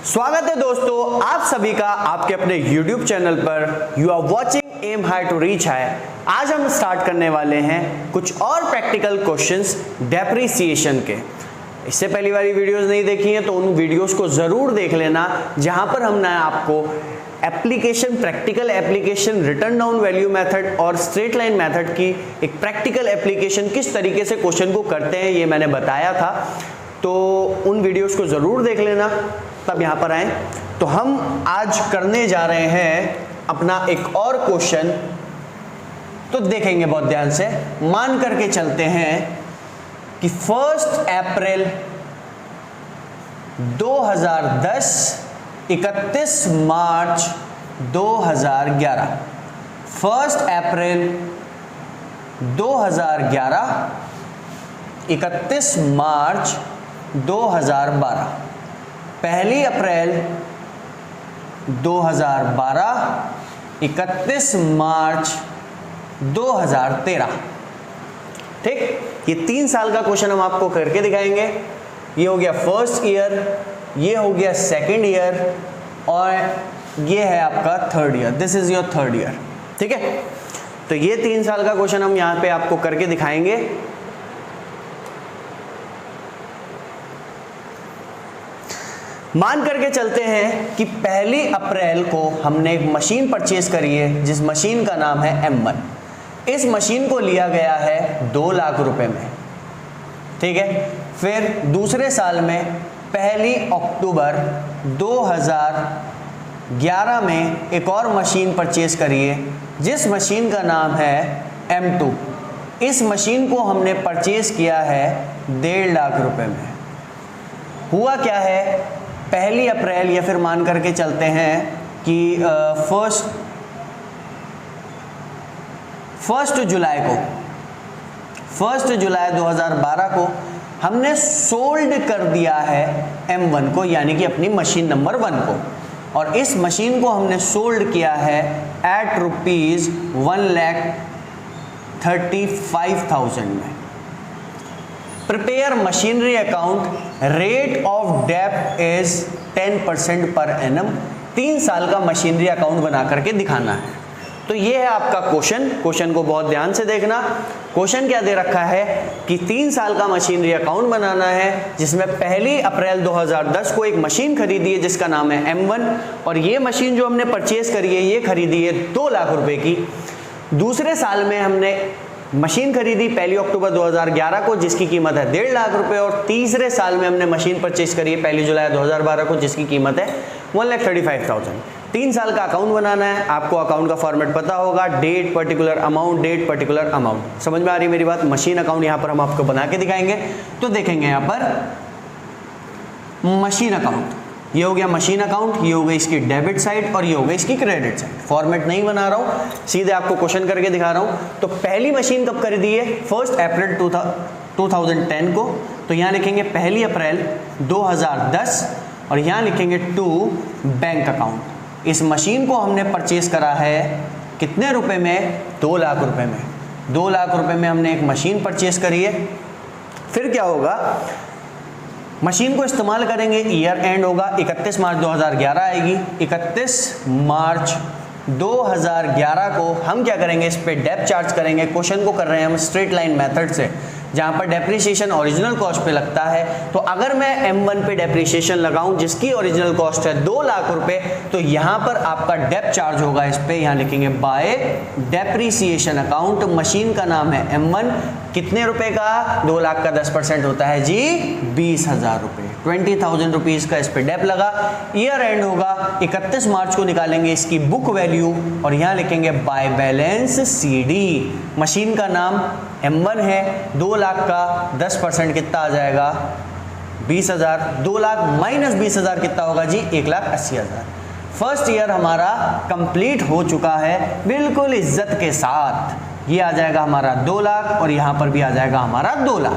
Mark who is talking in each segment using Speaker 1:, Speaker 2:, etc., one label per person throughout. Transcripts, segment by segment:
Speaker 1: स्वागत है दोस्तों आप सभी का आपके अपने YouTube चैनल पर। You are watching aim high to reach high. आज हम स्टार्ट करने वाले हैं कुछ और प्रैक्टिकल क्वेश्चंस डेप्रिसिएशन के। इससे पहली वाली वीडियोस नहीं देखी हैं तो उन वीडियोस को जरूर देख लेना, जहां पर हमने आपको application, practical application, return down value method और स्ट्रेट लाइन मेथड की एक प्रैक्टिकल एप्लीकेशन किस तरीके से क्वेश्चन को करते हैं ये मैंने बताया था। तो उन वीडियोस को जरूर देख लेना, तब यहां पर आए। तो हम आज करने जा रहे हैं अपना एक और क्वेश्चन, तो देखेंगे बहुत ध्यान से। मान करके चलते हैं कि 1 अप्रैल 2010 31 मार्च 2011, 1 अप्रैल 2011 31 मार्च 2012, 1 अप्रैल 2012 31 मार्च 2013। ठीक, ये 3 साल का क्वेश्चन हम आपको करके दिखाएंगे। ये हो गया फर्स्ट ईयर, ये हो गया सेकंड ईयर और ये है आपका third year. This is your third year. ठीक है, तो ये 3 साल का क्वेश्चन हम यहां पे आपको करके दिखाएंगे। मान करके चलते हैं कि 1 अप्रैल को हमने एक मशीन परचेज करी है, जिस मशीन का नाम है M1। इस मशीन को लिया गया है 2 लाख रुपए में। ठीक है, फिर दूसरे साल में 1 अक्टूबर 2011 में एक और मशीन परचेज करी है, जिस मशीन का नाम है M2। इस मशीन को हमने परचेज किया है 1.5 लाख रुपए में। हुआ क्या है, 1 अप्रैल या फिर मान करके चलते हैं कि फर्स्ट जुलाई 2012 को हमने सोल्ड कर दिया है M1 को, यानी कि अपनी मशीन नंबर 1 को। और इस मशीन को हमने सोल्ड किया है एट रुपीज 1,35,000 में। Prepare machinery account, rate of dep is 10% per annum. 3 साल का मशीनरी अकाउंट बना करके दिखाना है। तो ये है आपका क्वेश्चन। क्वेश्चन को बहुत ध्यान से देखना। क्वेश्चन क्या दे रखा है कि 3 साल का मशीनरी अकाउंट बनाना है, जिसमें 1 अप्रैल 2010 को एक मशीन खरीदी है जिसका नाम है M1, और ये मशीन जो हमने परचेज करी है ये खरीदी है 2 लाख रुपए की। दूसरे साल में हमने मशीन खरीदी 1 अक्टूबर 2011 को, जिसकी कीमत है 1.5 लाख रुपए, और तीसरे साल में हमने मशीन परचेज करी है 1 जुलाई 2012 को, जिसकी कीमत है 1,35,000। 3 साल का अकाउंट बनाना है। आपको अकाउंट का फॉर्मेट पता होगा, date particular amount, date particular amount. समझ में आ रही है मेरी बात? मशीन अकाउंट यहां पर हम आपको बना के दिखाएंगे। तो देखेंगे यहां पर मशीन अकाउंट, ये हो गया मशीन अकाउंट, ये हो गई इसकी डेबिट साइड और ये हो गई इसकी क्रेडिट साइड। फॉर्मेट नहीं बना रहा हूं, सीधे आपको क्वेश्चन करके दिखा रहा हूं। तो पहली मशीन कब खरीदी है? 1 अप्रैल 2010 को। तो यहां लिखेंगे 1 अप्रैल 2010 और यहां लिखेंगे टू बैंक अकाउंट। इस मशीन को हमने परचेज करा है कितने रुपए में? 2 लाख रुपए में। 2 लाख रुपए में हमने एक मशीन परचेज करी है। फिर क्या होगा, मशीन को इस्तेमाल करेंगे, ईयर एंड होगा 31 मार्च 2011 आएगी। 31 मार्च 2011 को हम क्या करेंगे, इस पे डेप्ट चार्ज करेंगे। क्वेश्चन को कर रहे हैं हम स्ट्रेट लाइन मेथड से, जहां पर डेप्रिसिएशन ओरिजिनल कॉस्ट पे लगता है। तो अगर मैं M1 पे डेप्रिसिएशन लगाऊं जिसकी ओरिजिनल कॉस्ट है 2 लाख रुपए, तो यहां पर आपका डेप्ट चार्ज होगा इस पे। यहां लिखेंगे बाय डेप्रिसिएशन अकाउंट। मशीन का नाम है M1। कितने रुपए का? 2 लाख का 10% होता है जी 20,000 रुपए। 20,000 रुपीज का इस पे डेप लगा। ईयर एंड होगा 31 मार्च को निकालेंगे इसकी बुक वैल्यू और यहां लिखेंगे बाय बैलेंस CD। मशीन का नाम M1 है। 2 लाख का 10% कितना आ जाएगा? 20,000। 2 लाख माइनस 20,000 कितना होगा जी? 1,80,000। फर्स्ट ईयर हमारा कंप्लीट हो चुका है बिल्कुल इज्जत के साथ। ये आ जाएगा हमारा 2 लाख और यहां पर भी आ जाएगा हमारा 2 लाख।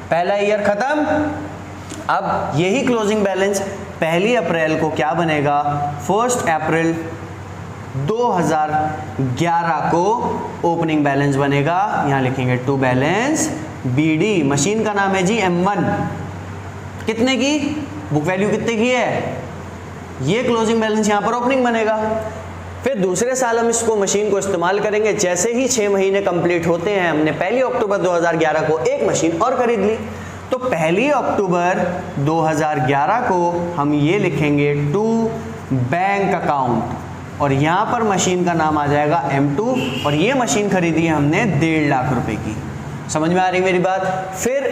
Speaker 1: पहला ईयर खत्म। अब यही क्लोजिंग बैलेंस 1 अप्रैल को क्या बनेगा? 1 अप्रैल 2011 को ओपनिंग बैलेंस बनेगा। यहां लिखेंगे टू बैलेंस BD। मशीन का नाम है जी M1। कितने की? बुक वैल्यू कितने की है, ये क्लोजिंग बैलेंस यहाँ पर ओपनिंग बनेगा। फिर दूसरे साल हम इसको मशीन को इस्तेमाल करेंगे। जैसे ही 6 महीने कंप्लीट होते हैं, हमने 1 अक्टूबर 2011 को एक मशीन और खरीद ली, तो 1 अक्टूबर 2011 को हम ये लिखेंगे टू बैंक अकाउंट, और यहाँ पर मशीन का नाम आ जाएगा M2, और ये मशीन खरीदी है हमने 1.5 लाख रुपए की। समझ में आ रही मेरी बात। फिर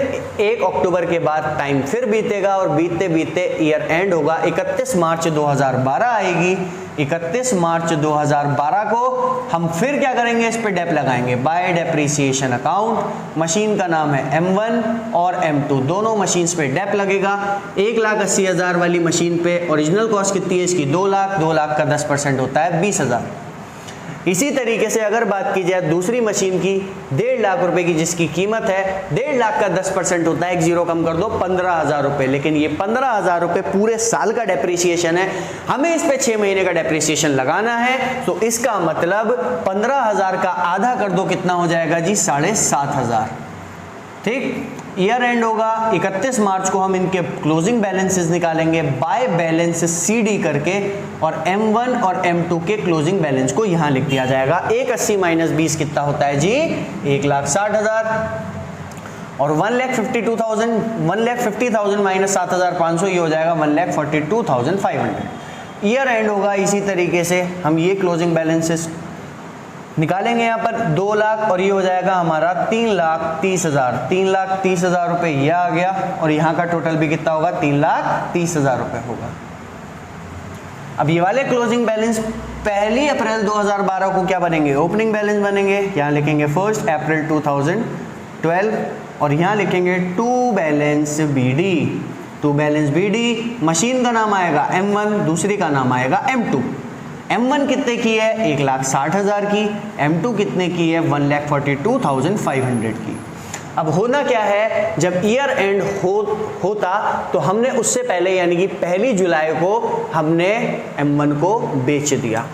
Speaker 1: 1 अक्टूबर के बाद टाइम फिर बीतेगा और बीतते बीतते ईयर एंड होगा, 31 मार्च 2012 आएगी। 31 मार्च 2012 को हम फिर क्या करेंगे, इस पे डेप लगाएंगे, बाय डेप्रीसिएशन अकाउंट। मशीन का नाम है M1 और M2, दोनों मशीन्स पे डेप लगेगा। 1,80,000 वाली मशीन पे ओरिजिनल कॉस्ट कितनी है इसकी, 2 लाख। 2 लाख का 10% होता है 20,000। इसी तरीके से अगर बात की जाए दूसरी मशीन की 1.5 लाख रुपए की, जिसकी कीमत है 1.5 लाख का 10% होता है, एक जीरो कम कर दो 15,000 रुपए। लेकिन ये 15,000 रुपए पूरे साल का डेप्रीसिएशन है, हमें इस पे 6 महीने का डेप्रीसिएशन लगाना है। तो इसका मतलब 15,000 का आधा कर दो, कितना हो जाएगा जी, 7,500। ठीक, ईयर एंड होगा 31 मार्च को। हम इनके क्लोजिंग बैलेंसेस निकालेंगे बाय बैलेंस CD करके, और M1 और M2 के क्लोजिंग बैलेंस को यहां लिख दिया जाएगा। 180 माइनस 20 कितना होता है जी, 1,60,000, और 1,50,000 माइनस 7,500 ये हो जाएगा 1,42,500। ईयर एंड होगा इसी तरीके से हम ये क्लोजिंग बैलेंसेस निकालेंगे यहाँ पर 2 लाख, और ये हो जाएगा हमारा 3,30,000। 3,30,000 रुपए ये आ गया, और यहाँ का टोटल भी कितना होगा, 3,30,000 रुपए होगा। अब ये वाले क्लोजिंग बैलेंस 1 अप्रैल 2012 को क्या बनेंगे, ओपनिंग बैलेंस बनेंगे। यहाँ लिखेंगे 1 अप्रैल 2012, और यहाँ लिखेंगे टू बैलेंस BD। मशीन का नाम आएगा M1, दूसरी का नाम आएगा M2। M1 कितने की है, 1,60,000 की। M2 कितने की है, 1,42,500 की। अब होना क्या है, जब ईयर एंड होता तो हमने उससे पहले यानी कि 1 जुलाई को हमने M1 को बेच दिया।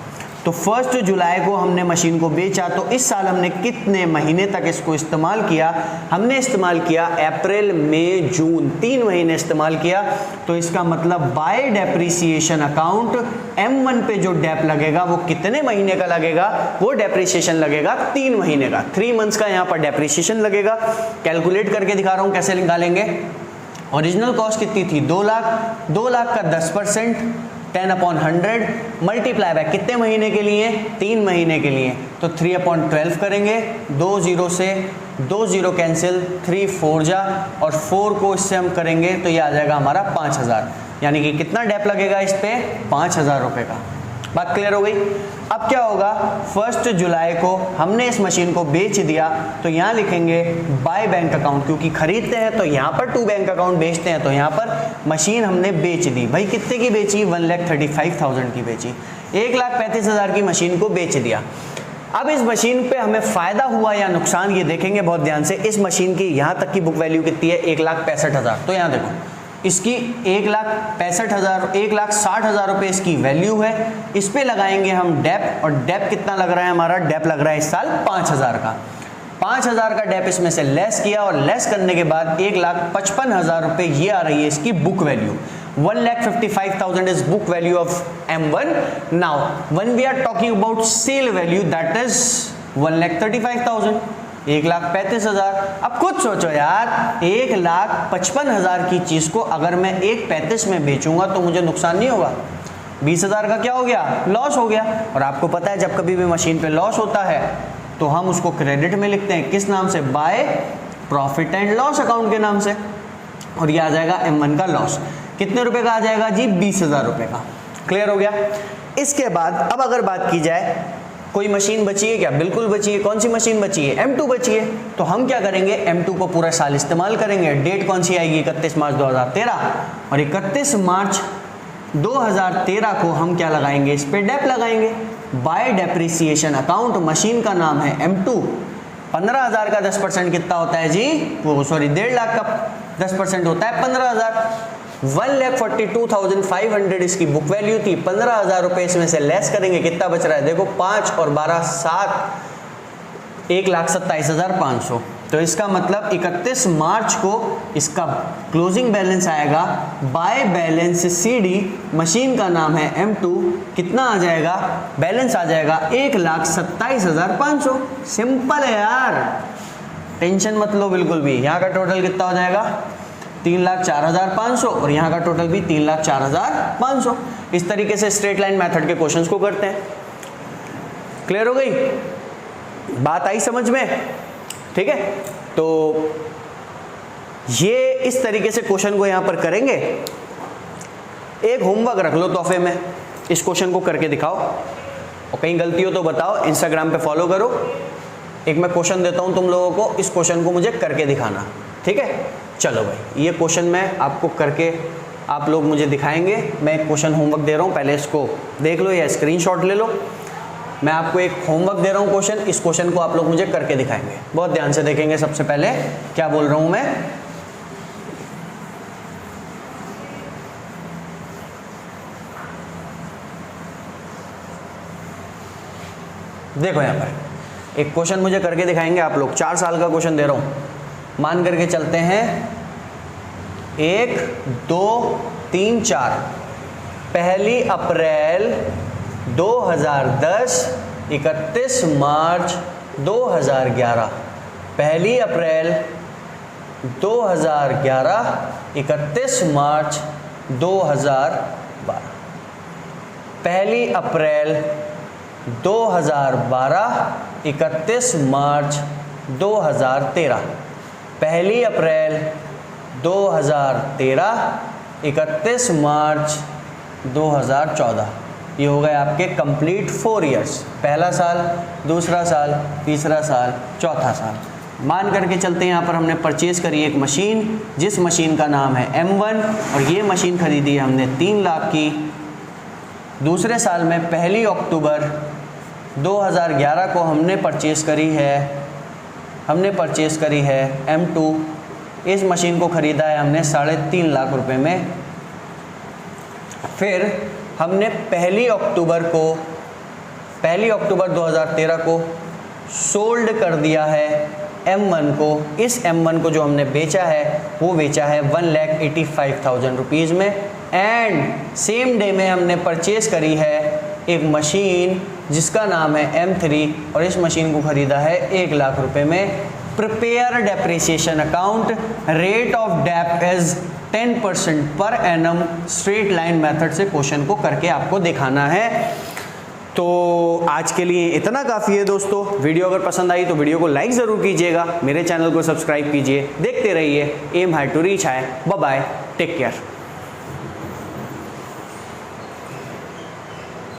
Speaker 1: तो 1 जुलाई को हमने मशीन को बेचा, तो इस साल हमने कितने महीने तक इसको इस्तेमाल किया, हमने इस्तेमाल किया अप्रैल मई जून, 3 महीने इस्तेमाल किया। तो इसका मतलब बाय डेप्रीसिएशन अकाउंट M1 पे जो डेप लगेगा वो कितने महीने का लगेगा, वो डेप्रीसिएशन लगेगा 3 महीने का, 3 मंथ्स का यहाँ पर डेप्रीसिएशन लगेगा। कैलकुलेट करके दिखा रहा हूँ कैसे निकालेंगे। ओरिजिनल कॉस्ट कितनी थी, 2 लाख। 2 लाख का 10% 10/100 मल्टीप्लाई बाय कितने महीने के लिए, 3 महीने के लिए, तो 3/12 करेंगे। 2 जीरो से 2 जीरो कैंसिल, 3 4 जा, और 4 को इससे हम करेंगे तो ये आ जाएगा हमारा 5,000। यानी कि कितना डेप लगेगा इस पे, 5,000 रुपए का। बात क्लियर हो गई। अब क्या होगा, 1 जुलाई को हमने इस मशीन को बेच दिया, तो यहाँ लिखेंगे बाय बैंक अकाउंट, क्योंकि खरीदते हैं तो यहाँ पर टू बैंक अकाउंट, बेचते हैं तो यहाँ पर मशीन हमने बेच दी। भाई कितने की बेची, 1,35,000 की बेची। 1,35,000 की मशीन को बेच दिया। अब इस मशीन पे हमें फायदा हुआ या नुकसान ये देखेंगे बहुत ध्यान से। इस मशीन की यहाँ तक की बुक वैल्यू कितनी है, 1,65,000। तो यहाँ देखो इसकी 1,65,000, 1,60,000 रुपए इसकी वैल्यू है। इस पे लगाएंगे हम डेप, और डेप कितना लग रहा है हमारा, डेप लग रहा है इस साल 5,000 का। 5,000 का डेप इसमें से लेस किया, और लेस करने के बाद 1,55,000 रुपए ये आ रही है इसकी book value. 1,55,000 is book value of M1. Now, when we are talking about sale value, that is 1,35,000. 1,35,000। अब खुद सोचो यार, 1,55,000 की चीज को अगर मैं 1,35 में बेचूंगा तो मुझे नुकसान नहीं होगा। 20,000 का क्या हो गया, लॉस हो गया। और आपको पता है जब कभी भी मशीन पे लॉस होता है तो हम उसको क्रेडिट में लिखते हैं, किस नाम से, by profit and loss account के नाम से। और ये आ जाएगा M1 का लॉस। कितने रुपए का आ जाएगा जी, 20,000 रुपए का। क्लियर हो गया। इसके बाद अब अगर बात की जाए कोई मशीन बची है क्या, बिल्कुल बची है। कौन सी मशीन बची है, M2 बची है। तो हम क्या करेंगे, M2 को पूरा साल इस्तेमाल करेंगे। डेट कौन सी आएगी, 31 मार्च 2013, और 31 मार्च 2013 को हम क्या लगाएंगे, इस पे डेप लगाएंगे, बाय डेप्रीसिएशन अकाउंट। मशीन का नाम है M2। 15,000 का 10% कितना होता है जी, वो सॉरी 1.5 लाख का 10% होता है 15,000। 1,42,500 इसकी बुक वैल्यू थी। 15,000 रुपए इसमें से लेस करेंगे, कितना बच रहा है, देखो 5 और 12 7, 1,27,500। तो इसका मतलब 31 मार्च को इसका क्लोजिंग बैलेंस आएगा बाय बैलेंस CD, मशीन का नाम है M2, कितना आ जाएगा, बैलेंस आ जाएगा 1,27,500। सिंपल है यार, टेंशन मत लो बिल्कुल भी। यहाँ का टोटल कितना हो जाएगा 3,04,500 और यहाँ का टोटल भी 3,04,500। इस तरीके से स्ट्रेट लाइन मेथड के क्वेश्चंस को करते हैं। क्लियर हो गई बात, आई समझ में? ठीक है, तो ये इस तरीके से क्वेश्चन को यहां पर करेंगे। एक होमवर्क रख लो तोहफे में, इस क्वेश्चन को करके दिखाओ और कहीं गलती हो तो बताओ, इंस्टाग्राम पे फॉलो करो। एक मैं क्वेश्चन देता हूं तुम लोगों को, इस क्वेश्चन को मुझे करके दिखाना, ठीक है? चलो भाई, ये क्वेश्चन मैं आपको करके आप लोग मुझे दिखाएंगे। मैं एक क्वेश्चन होमवर्क दे रहा हूं, पहले इसको देख लो या स्क्रीनशॉट ले लो। मैं आपको एक होमवर्क दे रहा हूं क्वेश्चन, इस क्वेश्चन को आप लोग मुझे करके दिखाएंगे। बहुत ध्यान से देखेंगे। सबसे पहले क्या बोल रहा हूं मैं, देखो यहां पर एक क्वेश्चन मुझे करके दिखाएंगे आप लोग। 4 साल का क्वेश्चन दे रहा हूं, मान करके चलते हैं 1, 2, 3, 4। 1 अप्रैल 2010, 31 मार्च 2011। 1 अप्रैल 2011, 31 मार्च 2012। 1 अप्रैल 2012, 31 मार्च 2013। 1 अप्रैल 2013, 31 मार्च 2014। ये हो गए आपके कंप्लीट 4 इयर्स। पहला साल, दूसरा साल, तीसरा साल, चौथा साल। मान करके चलते हैं यहाँ पर हमने परचेज करी एक मशीन, जिस मशीन का नाम है M1 और ये मशीन खरीदी है हमने 3 लाख की। दूसरे साल में 1 अक्टूबर 2011 को हमने परचेज करी है M2। इस मशीन को ख़रीदा है हमने 3.5 लाख रुपए में। फिर हमने 1 अक्टूबर 2013 को सोल्ड कर दिया है M1 को। इस M1 को जो हमने बेचा है वो बेचा है 1,85,000 रुपीज़ में। एंड सेम डे में हमने परचेज करी है एक मशीन जिसका नाम है M3 और इस मशीन को ख़रीदा है 1 लाख रुपए में। Prepare depreciation account, rate of dep is 10% per annum. Straight line method से क्वेश्चन को करके आपको दिखाना है। तो आज के लिए इतना काफ़ी है दोस्तों। वीडियो अगर पसंद आई तो वीडियो को लाइक ज़रूर कीजिएगा, मेरे चैनल को सब्सक्राइब कीजिए, देखते रहिए aim high to reach high. Bye bye, take care.